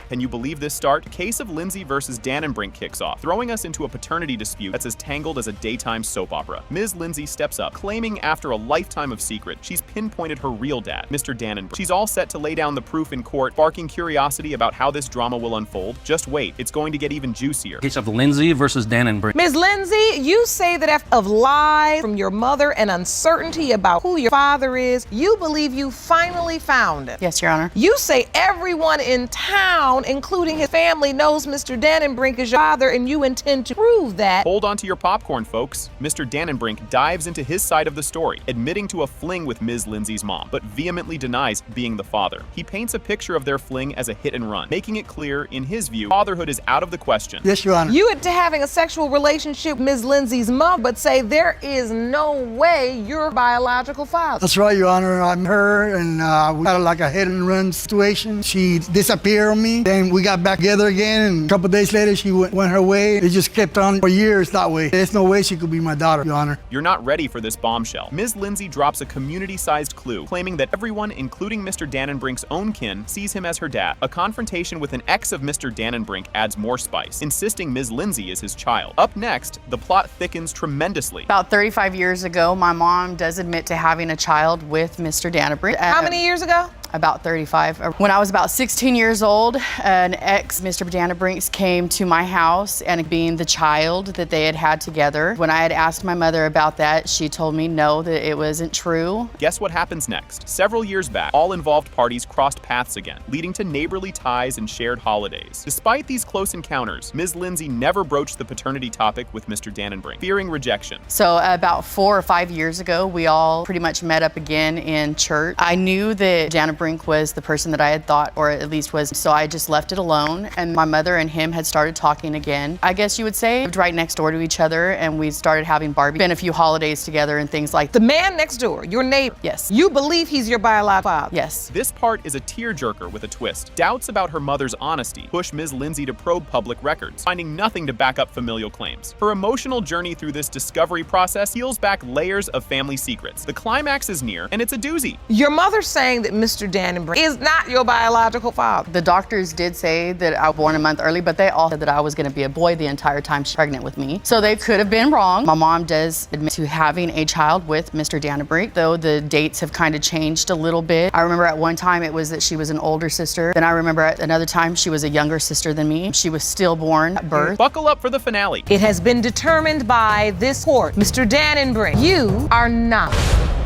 Can you believe this start? The case of Lindsay versus Dannenbrink kicks off, throwing us into a paternity dispute that's as tangled as a daytime soap opera. Ms. Lindsay steps up, claiming after a lifetime of secret, she's pinpointed her real dad, Mr. Dannenbrink. She's all set to lay down the proof in court, sparking curiosity about how this drama will unfold. Just wait, it's going to get even juicier. Case of Lindsay versus Dannenbrink. Ms. Lindsay, you say that after of lies from your mother and uncertainty about who your father is, you believe you finally found him. Yes, Your Honor. You say everyone in town, including his family, knows Mr. Dannenbrink is your father, and you intend to prove that. Hold on to your popcorn, folks. Mr. Dannenbrink dives into his side of the story, admitting to a fling with Ms. Lindsay's mom, but vehemently denies being the father. He paints a picture of their fling as a hit and run, making it clear, in his view, fatherhood is out of the question. Yes, Your Honor. You admit to having a sexual relationship with Ms. Lindsay's mom, but say there is no way you're biological father. That's right, Your Honor. I'm her, and we had like a hit and run situation. She disappeared on me. Then we got back together again, and a couple days later, she went her way. It just kept on for years that way. There's no way she could be my daughter, Your Honor. You're not ready for this bombshell. Ms. Lindsay drops a community-sized clue, claiming that everyone, including Mr. Dannenbrink's own kin, sees him as her dad. A confrontation with an ex of Mr. Dannenbrink adds more spice, insisting Ms. Lindsay is his child. Up next, the plot thickens tremendously. About 35 years ago, my mom does admit to having a child with Mr. Dannenbrink. How many years ago? About 35. When I was about 16 years old, an ex, Mr. Dannenbrink's, came to my house, and being the child that they had had together. When I had asked my mother about that, she told me no, that it wasn't true. Guess what happens next? Several years back, all involved parties crossed paths again, leading to neighborly ties and shared holidays. Despite these close encounters, Ms. Lindsay never broached the paternity topic with Mr. Dannenbrink, fearing rejection. So about 4 or 5 years ago, we all pretty much met up again in church. I knew that Dannenbrink Brink was the person that I had thought, or at least was, so I just left it alone. And my mother and him had started talking again. I guess you would say, lived right next door to each other, and we started having Barbie. Spent a few holidays together and things like that. The man next door, your neighbor. Yes. You believe he's your biological father. Yes. This part is a tearjerker with a twist. Doubts about her mother's honesty push Ms. Lindsay to probe public records, finding nothing to back up familial claims. Her emotional journey through this discovery process peels back layers of family secrets. The climax is near, and it's a doozy. Your mother's saying that Mr. Dannenbrink is not your biological father. The doctors did say that I was born a month early, but they all said that I was going to be a boy the entire time she's pregnant with me. So they could have been wrong. My mom does admit to having a child with Mr. Dannenbrink, though the dates have kind of changed a little bit. I remember at one time it was that she was an older sister. Then I remember at another time she was a younger sister than me. She was stillborn at birth. Buckle up for the finale. It has been determined by this court, Mr. Dannenbrink, you are not.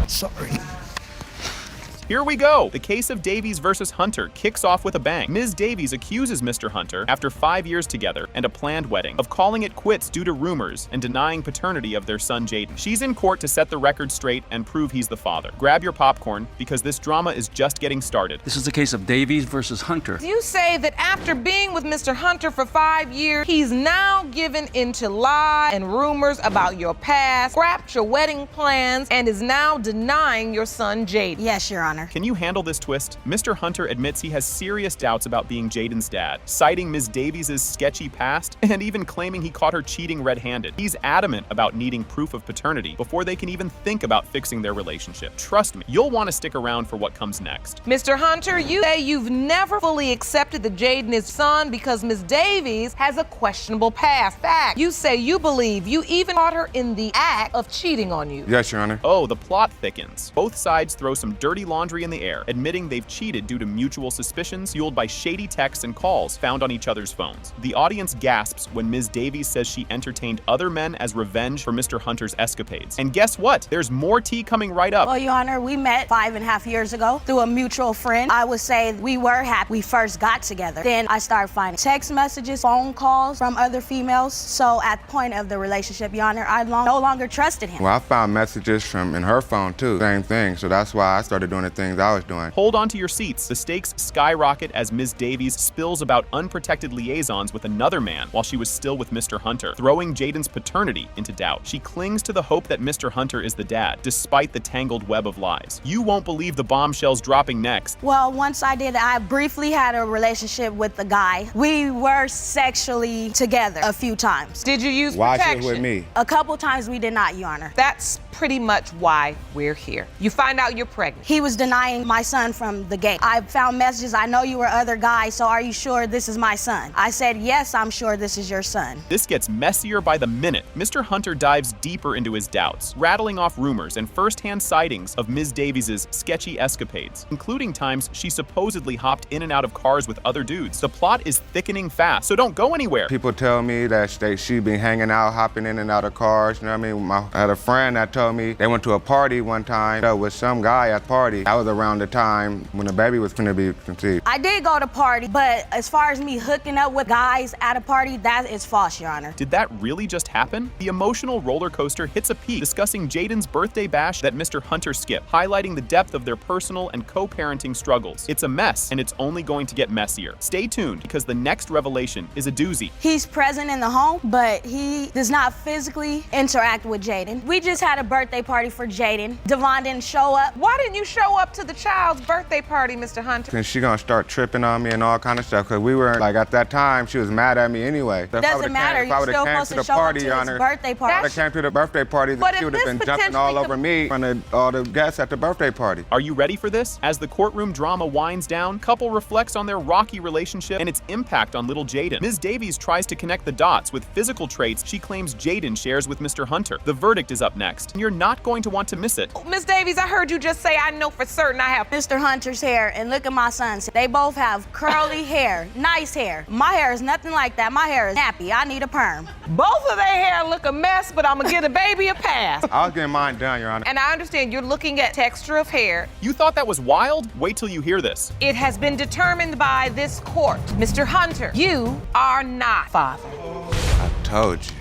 Sorry. Here we go. The case of Davies versus Hunter kicks off with a bang. Ms. Davies accuses Mr. Hunter, after 5 years together and a planned wedding, of calling it quits due to rumors and denying paternity of their son Jaden. She's in court to set the record straight and prove he's the father. Grab your popcorn, because this drama is just getting started. This is the case of Davies versus Hunter. You say that after being with Mr. Hunter for 5 years, he's now given into lies and rumors about your past, scrapped your wedding plans, and is now denying your son Jaden. Yes, Your Honor. Can you handle this twist? Mr. Hunter admits he has serious doubts about being Jaden's dad, citing Ms. Davies' sketchy past and even claiming he caught her cheating red-handed. He's adamant about needing proof of paternity before they can even think about fixing their relationship. Trust me, you'll want to stick around for what comes next. Mr. Hunter, you say you've never fully accepted that Jaden is son because Ms. Davies has a questionable past. Fact, you say you believe you even caught her in the act of cheating on you. Yes, Your Honor. Oh, the plot thickens. Both sides throw some dirty laundry in the air, admitting they've cheated due to mutual suspicions fueled by shady texts and calls found on each other's phones. The audience gasps when Ms. Davies says she entertained other men as revenge for Mr. Hunter's escapades. And guess what? There's more tea coming right up. Well, Your Honor, we met 5.5 years ago through a mutual friend. I would say we were happy we first got together. Then I started finding text messages, phone calls from other females. So at the point of the relationship, Your Honor, I no longer trusted him. Well, I found messages from in her phone too. Same thing. So that's why I started doing the things I was doing. Hold on to your seats. The stakes skyrocket as Ms. Davies spills about unprotected liaisons with another man while she was still with Mr. Hunter, throwing Jaden's paternity into doubt. She clings to the hope that Mr. Hunter is the dad, despite the tangled web of lies. You won't believe the bombshells dropping next. Well, once I briefly had a relationship with a guy. We were sexually together a few times. Did you use Why protection? she was with me? A couple times we did not, Your Honor. That's pretty much why we're here. You find out you're pregnant. He was denying my son from the gate. I found messages, I know you were other guys, so are you sure this is my son? I said, yes, I'm sure this is your son. This gets messier by the minute. Mr. Hunter dives deeper into his doubts, rattling off rumors and first-hand sightings of Ms. Davies' sketchy escapades, including times she supposedly hopped in and out of cars with other dudes. The plot is thickening fast, so don't go anywhere. People tell me that she been hanging out, hopping in and out of cars. You know what I mean? I had a friend that told me they went to a party one time with some guy at the party. That was around the time when the baby was going to be conceived. I did go to party, but as far as me hooking up with guys at a party, that is false, Your Honor. Did that really just happen? The emotional roller coaster hits a peak, discussing Jaden's birthday bash that Mr. Hunter skipped, highlighting the depth of their personal and co-parenting struggles. It's a mess, and it's only going to get messier. Stay tuned, because the next revelation is a doozy. He's present in the home, but he does not physically interact with Jaden. We just had a birthday party for Jaden. Devon didn't show up. Why didn't you show up to the child's birthday party, Mr. Hunter? And she gonna start tripping on me and all kind of stuff, because we were, like, at that time, she was mad at me anyway. Doesn't matter, you're still supposed to show up to his birthday party. If I came to the birthday party, But she would if have been this jumping all potentially over me in front of all the guests at the birthday party. Are you ready for this? As the courtroom drama winds down, couple reflects on their rocky relationship and its impact on little Jaden. Ms. Davies tries to connect the dots with physical traits she claims Jaden shares with Mr. Hunter. The verdict is up next, and you're not going to want to miss it. Ms. Davies, I heard you just say I know for certain I have Mr. Hunter's hair, and look at my son's. They both have curly hair, nice hair. My hair is nothing like that. My hair is nappy. I need a perm. Both of their hair look a mess, but I'm gonna give the baby a pass. I was getting mine done, Your Honor. And I understand you're looking at texture of hair. You thought that was wild? Wait till you hear this. It has been determined by this court. Mr. Hunter, you are not father. I told you.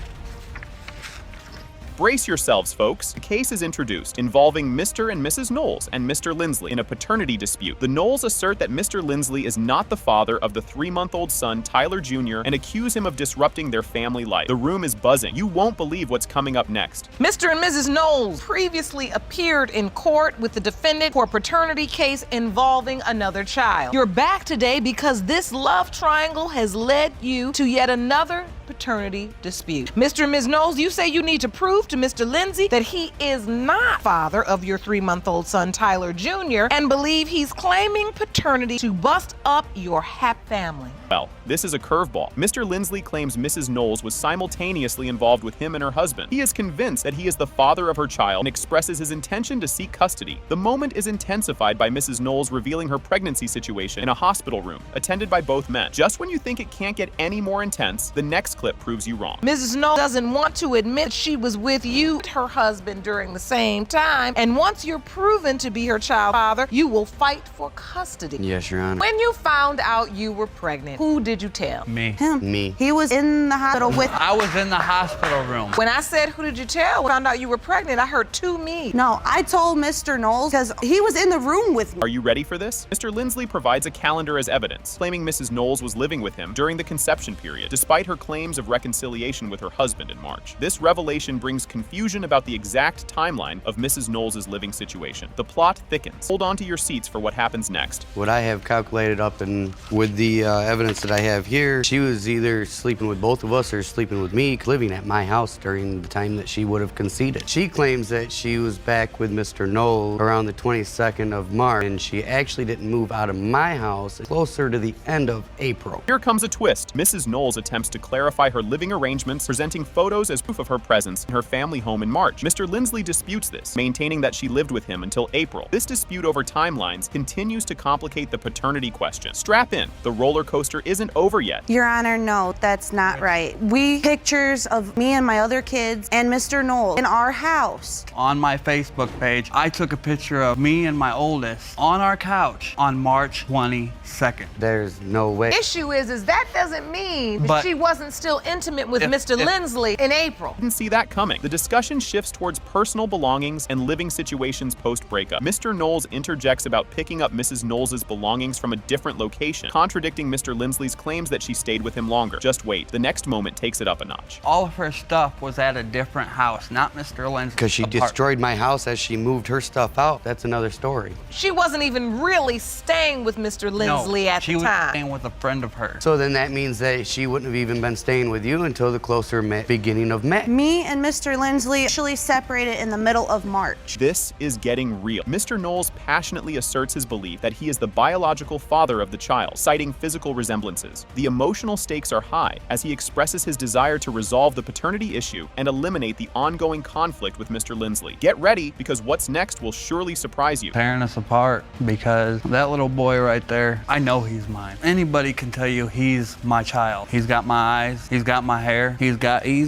Brace yourselves, folks. The case is introduced, involving Mr. and Mrs. Knowles and Mr. Lindsley in a paternity dispute. The Knowles assert that Mr. Lindsley is not the father of the 3-month-old son, Tyler Jr., and accuse him of disrupting their family life. The room is buzzing. You won't believe what's coming up next. Mr. and Mrs. Knowles previously appeared in court with the defendant for a paternity case involving another child. You're back today because this love triangle has led you to yet another paternity dispute. Mr. and Ms. Knowles, you say you need to prove to Mr. Lindsay that he is not father of your 3-month-old son, Tyler Jr., and believe he's claiming paternity to bust up your happy family. Well, this is a curveball. Mr. Lindsley claims Mrs. Knowles was simultaneously involved with him and her husband. He is convinced that he is the father of her child and expresses his intention to seek custody. The moment is intensified by Mrs. Knowles revealing her pregnancy situation in a hospital room, attended by both men. Just when you think it can't get any more intense, the next clip proves you wrong. Mrs. Knowles doesn't want to admit she was with you, her husband, during the same time, and once you're proven to be her child's father, you will fight for custody. Yes, Your Honor. When you found out you were pregnant, who did you tell? Me. Him. Me. He was in the hospital with. I was in the hospital room. When I said, who did you tell? When I found out you were pregnant, I heard 2 me. No, I told Mr. Knowles because he was in the room with me. Are you ready for this? Mr. Lindsley provides a calendar as evidence, claiming Mrs. Knowles was living with him during the conception period, despite her claims of reconciliation with her husband in March. This revelation brings confusion about the exact timeline of Mrs. Knowles' living situation. The plot thickens. Hold on to your seats for what happens next. What I have calculated up and with the evidence that I have here, she was either sleeping with both of us or sleeping with me, living at my house during the time that she would have conceded. She claims that she was back with Mr. Knowles around the 22nd of March, and she actually didn't move out of my house closer to the end of April. Here comes a twist. Mrs. Knowles attempts to clarify her living arrangements, presenting photos as proof of her presence in her family home in March. Mr. Lindsley disputes this, maintaining that she lived with him until April. This dispute over timelines continues to complicate the paternity question. Strap in. The roller coaster isn't over yet. Your Honor, no, that's not right. We pictures of me and my other kids and Mr. Knowles in our house. On my Facebook page, I took a picture of me and my oldest on our couch on March 22nd. There's no way. Issue is that doesn't mean But she wasn't still intimate with Mr. Lindsley in April. Didn't see that coming. The discussion shifts towards personal belongings and living situations post-breakup. Mr. Knowles interjects about picking up Mrs. Knowles' belongings from a different location, contradicting Mr. Lindsley's claims that she stayed with him longer. Just wait. The next moment takes it up a notch. all of her stuff was at a different house, not Mr. Lindsley's. Because she destroyed my house as she moved her stuff out. That's another story. She wasn't even really staying with Mr. Lindsley at the time. She was staying with a friend of hers. So then that means that she wouldn't have even been staying with you until the closer beginning of May. Me and Mr. Lindsley actually separated in the middle of March. This is getting real. Mr. Knowles passionately asserts his belief that he is the biological father of the child, citing physical resemblances. The emotional stakes are high as he expresses his desire to resolve the paternity issue and eliminate the ongoing conflict with Mr. Lindsley. Get ready, because what's next will surely surprise you. Tearing us apart because that little boy right there, I know he's mine. Anybody can tell you he's my child. He's got my eyes, he's got my hair, he's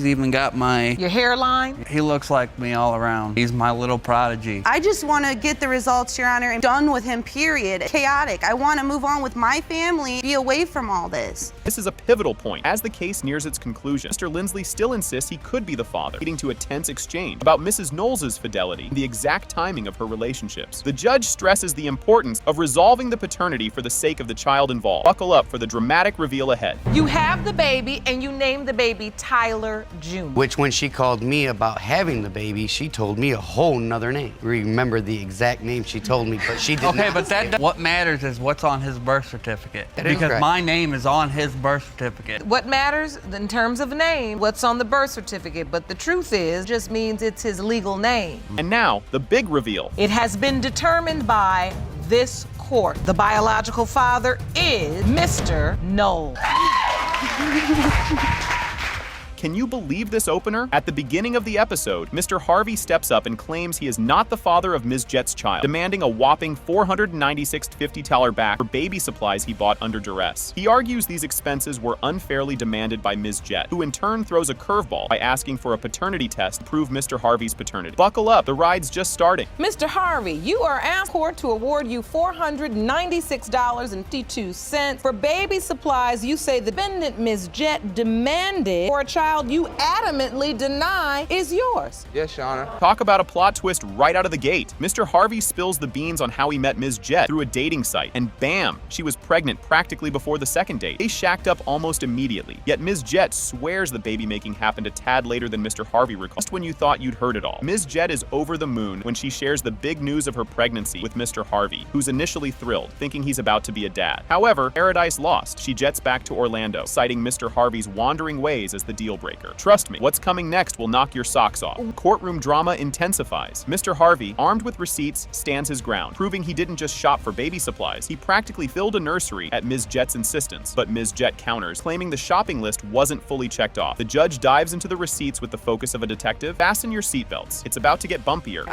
even got my... Your hairline? He looks like me all around. He's my little prodigy. I just want to get the results, Your Honor, and done with him, period. Chaotic. I want to move on with my family, be away from all this. This is a pivotal point. As the case nears its conclusion, Mr. Lindsley still insists he could be the father, leading to a tense exchange about Mrs. Knowles' fidelity and the exact timing of her relationships. The judge stresses the importance of resolving the paternity for the sake of the child involved. Buckle up for the dramatic reveal ahead. You have the baby, and you name the baby Tyler Jr. Which, when she called me about having the baby, she told me a whole nother name. Remember the exact name she told me, but she didn't. Okay, but what matters is what's on his birth certificate. Because my name is on his birth certificate. What matters in terms of name, what's on the birth certificate, but the truth is, just means it's his legal name. And now, the big reveal. It has been determined by this court. The biological father is Mr. Knowles. Can you believe this opener? At the beginning of the episode, Mr. Harvey steps up and claims he is not the father of Ms. Jett's child, demanding a whopping $496.50 back for baby supplies he bought under duress. He argues these expenses were unfairly demanded by Ms. Jett, who in turn throws a curveball by asking for a paternity test to prove Mr. Harvey's paternity. Buckle up, the ride's just starting. Mr. Harvey, you are asked court to award you $496.52 for baby supplies you say the defendant, Ms. Jett, demanded for a child child you adamantly deny is yours. Yes, Your Honor. Talk about a plot twist right out of the gate. Mr. Harvey spills the beans on how he met Ms. Jett through a dating site, and bam, she was pregnant practically before the second date. They shacked up almost immediately, yet Ms. Jett swears the baby making happened a tad later than Mr. Harvey recalls. Just when you thought you'd heard it all. Ms. Jett is over the moon when she shares the big news of her pregnancy with Mr. Harvey, who's initially thrilled, thinking he's about to be a dad. However, paradise lost. She jets back to Orlando, citing Mr. Harvey's wandering ways as the deal breaker. Trust me, what's coming next will knock your socks off. Courtroom drama intensifies. Mr. Harvey, armed with receipts, stands his ground, proving he didn't just shop for baby supplies. He practically filled a nursery at Ms. Jett's insistence, but Ms. Jett counters, claiming the shopping list wasn't fully checked off. The judge dives into the receipts with the focus of a detective. Fasten your seatbelts. It's about to get bumpier.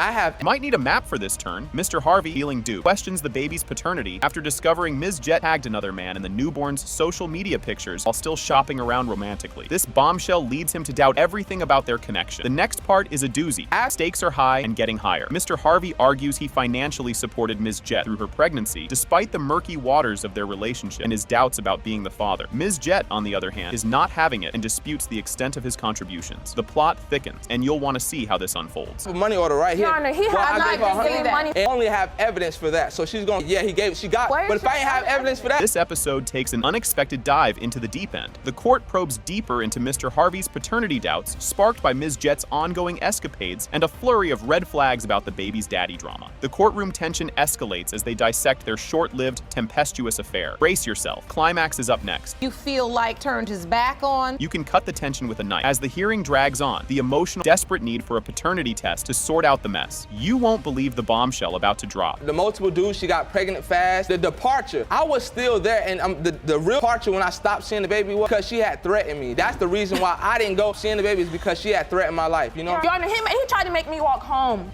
Might need a map for this turn. Mr. Harvey, feeling duped, questions the baby's paternity after discovering Ms. Jett tagged another man in the newborn's social media pictures while still shopping around romantically. This bombshell leads him to doubt everything about their connection. The next part is a doozy. Stakes are high and getting higher. Mr. Harvey argues he financially supported Ms. Jett through her pregnancy, despite the murky waters of their relationship and his doubts about being the father. Ms. Jett, on the other hand, is not having it and disputes the extent of his contributions. The plot thickens, and you'll want to see how this unfolds. A money order right here. Your Honor, he has not given money. And only have evidence for that. So she's going, yeah, he gave it, she got it. But if I ain't have evidence for that. This episode takes an unexpected dive into the deep end. The court probes deeper into Mr. Harvey's paternity doubts, sparked by Ms. Jett's ongoing escapades and a flurry of red flags about the baby's daddy drama. The courtroom tension escalates as they dissect their short-lived, tempestuous affair. Brace yourself. Climax is up next. You feel like turned his back on? You can cut the tension with a knife. As the hearing drags on, the emotional, desperate need for a paternity test to sort out the mess. You won't believe the bombshell about to drop. The multiple dudes, she got pregnant fast. The departure, I was still there, and the real departure when I stopped seeing the baby was because she had threatened me. That's the reason why I didn't go seeing the baby, is because she had threatened my life, you know? Your Honor, he tried to make me walk home.